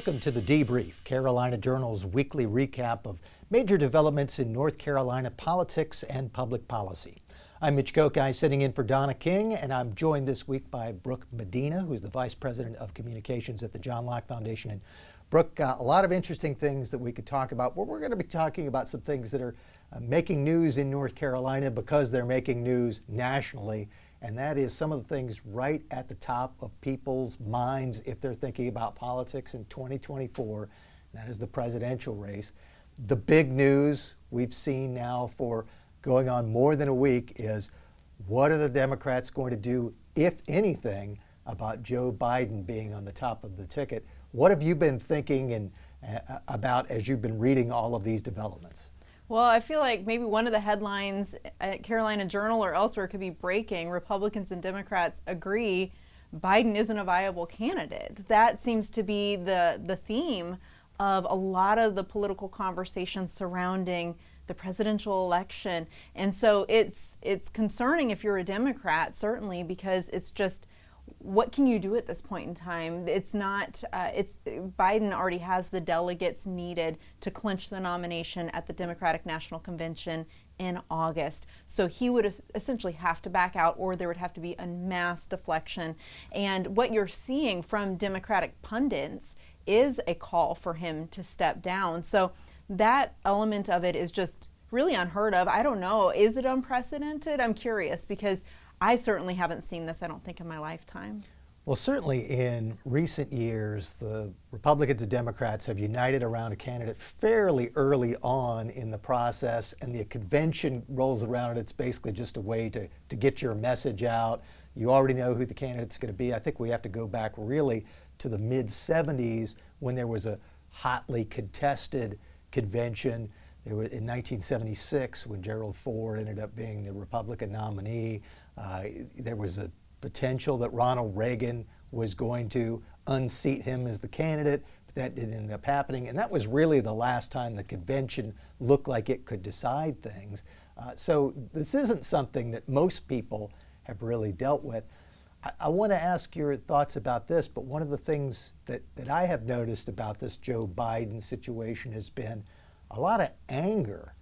Welcome to the Debrief, Carolina Journal's weekly recap of major developments in North Carolina politics and public policy. I'm Mitch Kokai, sitting in for Donna King, and I'm joined this week by Brooke Medina, who's the Vice President of Communications at the John Locke Foundation. And Brooke, a lot of interesting things that we could talk about. Well, we're going to be talking about some things that are making news in North Carolina because they're making news nationally. And that is some of the things right at the top of people's minds if they're thinking about politics in 2024. That is the presidential race. The big news we've seen now for going on more than a week is, what are the Democrats going to do, if anything, about Joe Biden being on the top of the ticket? What have you been thinking and about as you've been reading all of these developments? Well, I feel like maybe one of the headlines at Carolina Journal or elsewhere could be breaking: Republicans and Democrats agree Biden isn't a viable candidate. That seems to be the theme of a lot of the political conversation surrounding the presidential election. And so it's concerning if you're a Democrat, certainly, because it's just, what can you do at this point in time? It's not, Biden already has the delegates needed to clinch the nomination at the Democratic National Convention in August. So he would essentially have to back out, or there would have to be a mass deflection. And what you're seeing from Democratic pundits is a call for him to step down. So that element of it is just really unheard of. I don't know, is it unprecedented? I'm curious, because I certainly haven't seen this, I don't think, in my lifetime. Well, certainly in recent years, the Republicans and Democrats have united around a candidate fairly early on in the process, and the convention rolls around it. It's basically just a way to get your message out. You already know who the candidate's going to be. I think we have to go back really to the mid-'70s when there was a hotly contested convention. There was, in 1976, when Gerald Ford ended up being the Republican nominee. There was a potential that Ronald Reagan was going to unseat him as the candidate, but that didn't end up happening. And that was really the last time the convention looked like it could decide things. So this isn't something that most people have really dealt with. I want to ask your thoughts about this, but one of the things that I have noticed about this Joe Biden situation has been a lot of anger,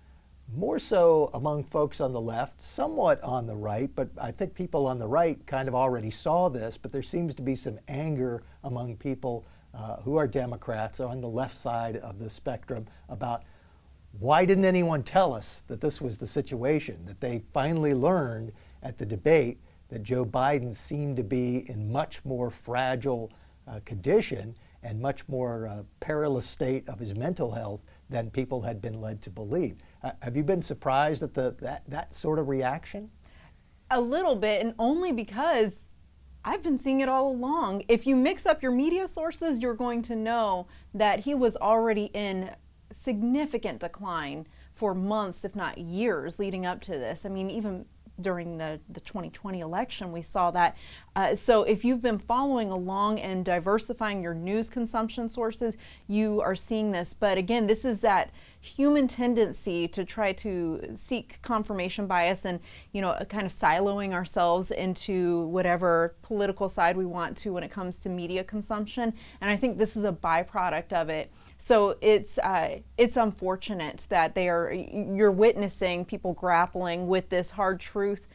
more so among folks on the left, somewhat on the right, but I think people on the right kind of already saw this, but there seems to be some anger among people who are Democrats on the left side of the spectrum about, why didn't anyone tell us that this was the situation, that they finally learned at the debate that Joe Biden seemed to be in much more fragile condition and much more perilous state of his mental health than people had been led to believe. Have you been surprised at that sort of reaction? A little bit, and only because I've been seeing it all along. If you mix up your media sources, you're going to know that he was already in significant decline for months, if not years, leading up to this. I mean, even during the 2020 election, we saw that. So if you've been following along and diversifying your news consumption sources, you are seeing this. But again, this is that human tendency to try to seek confirmation bias and, kind of siloing ourselves into whatever political side we want to when it comes to media consumption. And I think this is a byproduct of it. So it's unfortunate that you're witnessing people grappling with this hard truth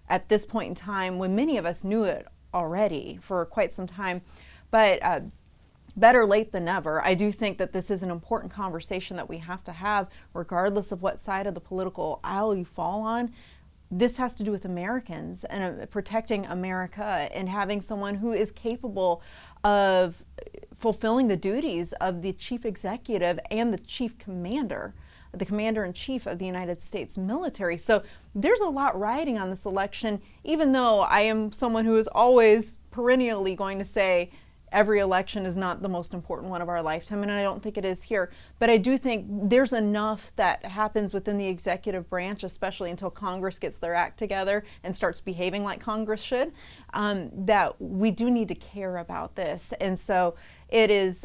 at this point in time, when many of us knew it already for quite some time. But better late than never. I do think that this is an important conversation that we have to have, regardless of what side of the political aisle you fall on. This has to do with Americans and protecting America, and having someone who is capable of fulfilling the duties of the chief executive and the chief commander, the commander-in-chief of the United States military. So there's a lot riding on this election, even though I am someone who is always perennially going to say every election is not the most important one of our lifetime, and I don't think it is here. But I do think there's enough that happens within the executive branch, especially until Congress gets their act together and starts behaving like Congress should, that we do need to care about this. And so it is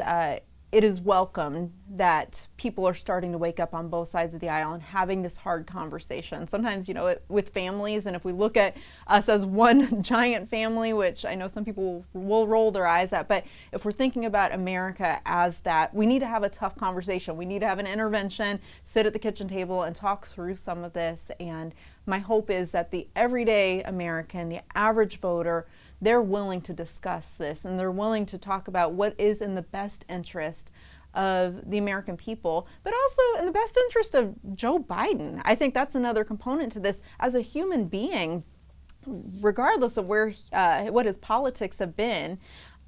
it is welcome that people are starting to wake up on both sides of the aisle and having this hard conversation. Sometimes, with families, and if we look at us as one giant family, which I know some people will roll their eyes at, but if we're thinking about America as that, we need to have a tough conversation. We need to have an intervention, sit at the kitchen table and talk through some of this. And my hope is that the everyday American, the average voter, they're willing to discuss this, and they're willing to talk about what is in the best interest of the American people, but also in the best interest of Joe Biden. I think that's another component to this. As a human being, regardless of what his politics have been,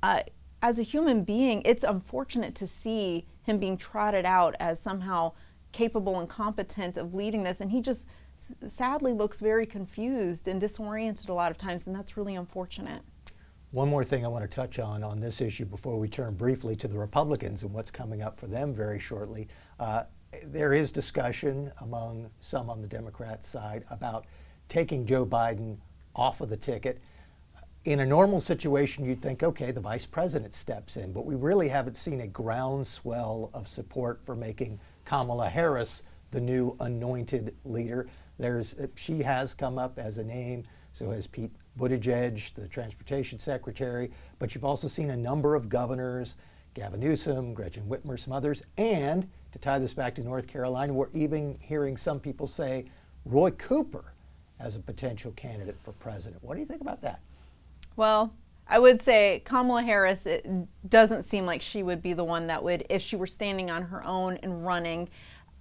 as a human being, it's unfortunate to see him being trotted out as somehow capable and competent of leading this, and he just sadly looks very confused and disoriented a lot of times, and that's really unfortunate. One more thing I want to touch on this issue before we turn briefly to the Republicans and what's coming up for them very shortly. There is discussion among some on the Democrat side about taking Joe Biden off of the ticket. In a normal situation, you'd think, okay, the vice president steps in, but we really haven't seen a groundswell of support for making Kamala Harris the new anointed leader. She has come up as a name, so has Pete Buttigieg, the transportation secretary, but you've also seen a number of governors, Gavin Newsom, Gretchen Whitmer, some others, and to tie this back to North Carolina, we're even hearing some people say Roy Cooper as a potential candidate for president. What do you think about that? Well, I would say Kamala Harris, it doesn't seem like she would be the one that would, if she were standing on her own and running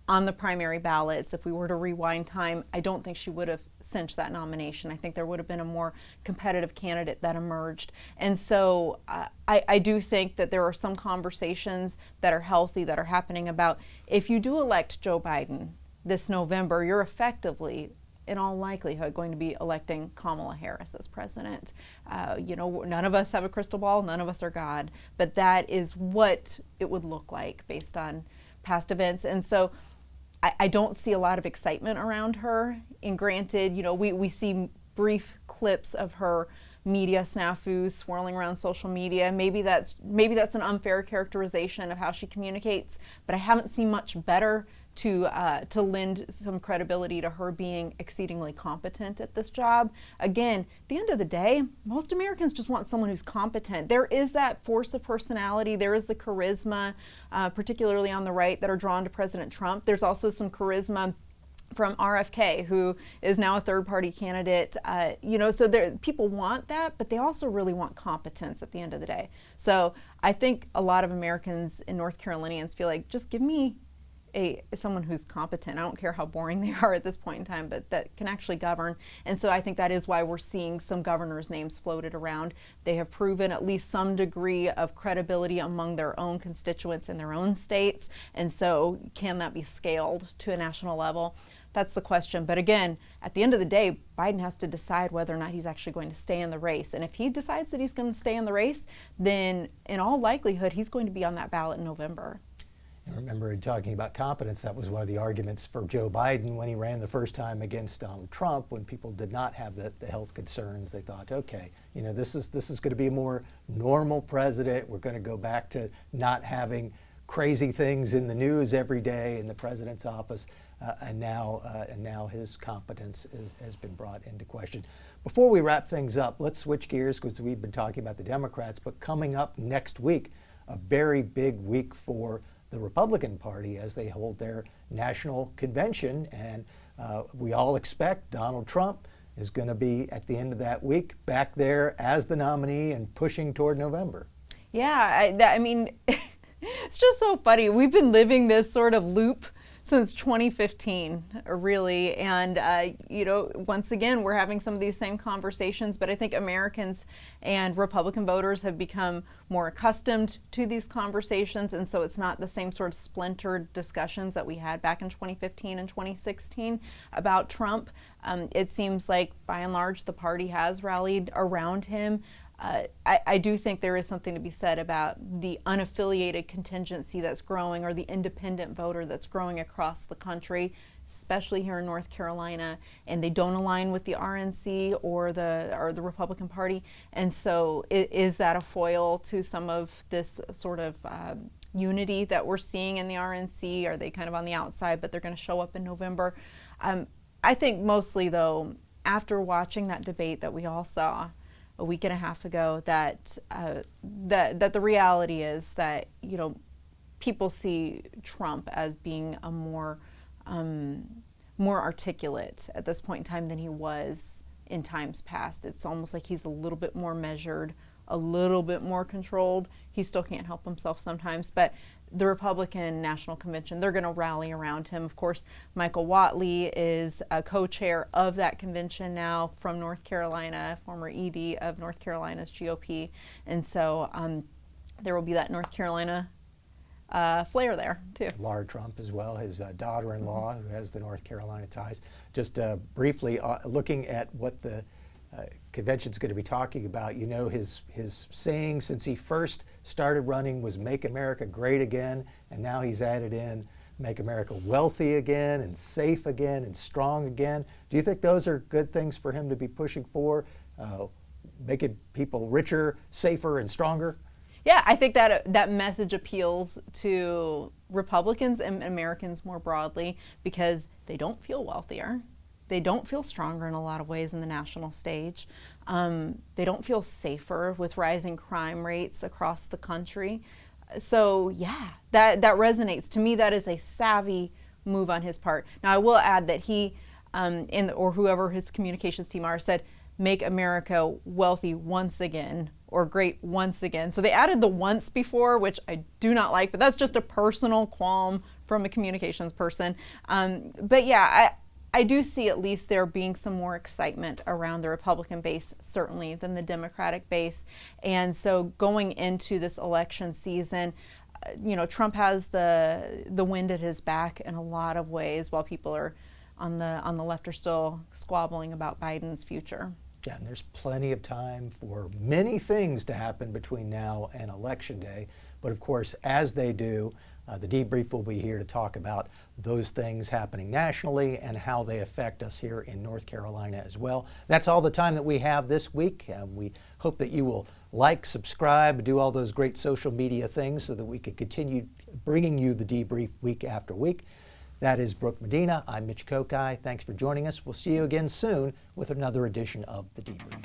on the primary ballots, if we were to rewind time, I don't think she would have cinched that nomination. I think there would have been a more competitive candidate that emerged. And so I do think that there are some conversations that are healthy that are happening about, if you do elect Joe Biden this November, you're effectively, in all likelihood, going to be electing Kamala Harris as president. None of us have a crystal ball, none of us are God, but that is what it would look like based on past events. And so I don't see a lot of excitement around her. And granted, we see brief clips of her media snafus swirling around social media. Maybe that's an unfair characterization of how she communicates, but I haven't seen much better to lend some credibility to her being exceedingly competent at this job. Again, at the end of the day, most Americans just want someone who's competent. There is that force of personality. There is the charisma, particularly on the right, that are drawn to President Trump. There's also some charisma from RFK, who is now a third-party candidate. So people want that, but they also really want competence at the end of the day. So I think a lot of Americans and North Carolinians feel like, just give me someone who's competent. I don't care how boring they are at this point in time, but that can actually govern. And so I think that is why we're seeing some governors' names floated around. They have proven at least some degree of credibility among their own constituents in their own states. And so can that be scaled to a national level? That's the question. But again, at the end of the day, Biden has to decide whether or not he's actually going to stay in the race. And if he decides that he's going to stay in the race, then in all likelihood, he's going to be on that ballot in November. And remember, in talking about competence, that was one of the arguments for Joe Biden when he ran the first time against Donald Trump. When people did not have the health concerns, they thought, okay, this is going to be a more normal president. We're going to go back to not having crazy things in the news every day in the president's office. And now his competence has been brought into question. Before we wrap things up, let's switch gears, because we've been talking about the Democrats. But coming up next week, a very big week for the Republican Party as they hold their national convention. And we all expect Donald Trump is going to be, at the end of that week, back there as the nominee and pushing toward November. Yeah, I mean, it's just so funny. We've been living this sort of loop since 2015, really. And, once again, we're having some of these same conversations, but I think Americans and Republican voters have become more accustomed to these conversations. And so it's not the same sort of splintered discussions that we had back in 2015 and 2016 about Trump. It seems like, by and large, the party has rallied around him. I do think there is something to be said about the unaffiliated contingency that's growing, or the independent voter that's growing across the country, especially here in North Carolina, and they don't align with the RNC or the Republican Party. And so is that a foil to some of this sort of unity that we're seeing in the RNC? Are they kind of on the outside, but they're going to show up in November? I think mostly, though, after watching that debate that we all saw a week and a half ago, that that the reality is that, you know, people see Trump as being a more articulate at this point in time than he was in times past. It's almost like he's a little bit more measured, a little bit more controlled. He still can't help himself sometimes, but the Republican National Convention, they're going to rally around him. Of course, Michael Whatley is a co-chair of that convention now from North Carolina, former ED of North Carolina's GOP. And so there will be that North Carolina flair there, too. Laura Trump as well, his daughter-in-law, who has the North Carolina ties. Just briefly looking at what the convention's going to be talking about, you know, his saying since he first started running was "Make America Great Again," and now he's added in "Make America Wealthy Again" and "Safe Again" and "Strong Again." Do you think those are good things for him to be pushing for, making people richer, safer, and stronger? Yeah, I think that message appeals to Republicans and Americans more broadly because they don't feel wealthier. They don't feel stronger in a lot of ways in the national stage. They don't feel safer with rising crime rates across the country. So yeah, that resonates. To me, that is a savvy move on his part. Now, I will add that he, or whoever his communications team are, said, "Make America wealthy once again," or "great once again." So they added the "once" before, which I do not like, but that's just a personal qualm from a communications person. But yeah, I do see at least there being some more excitement around the Republican base, certainly, than the Democratic base. And so going into this election season, you know, Trump has the wind at his back in a lot of ways, while people are on the left are still squabbling about Biden's future. Yeah, and there's plenty of time for many things to happen between now and Election Day. But of course, as they do, the debrief will be here to talk about those things happening nationally and how they affect us here in North Carolina as well. That's all the time that we have this week. We hope that you will like, subscribe, do all those great social media things so that we can continue bringing you the debrief week after week. That is Brooke Medina. I'm Mitch Kokai. Thanks for joining us. We'll see you again soon with another edition of the Debrief.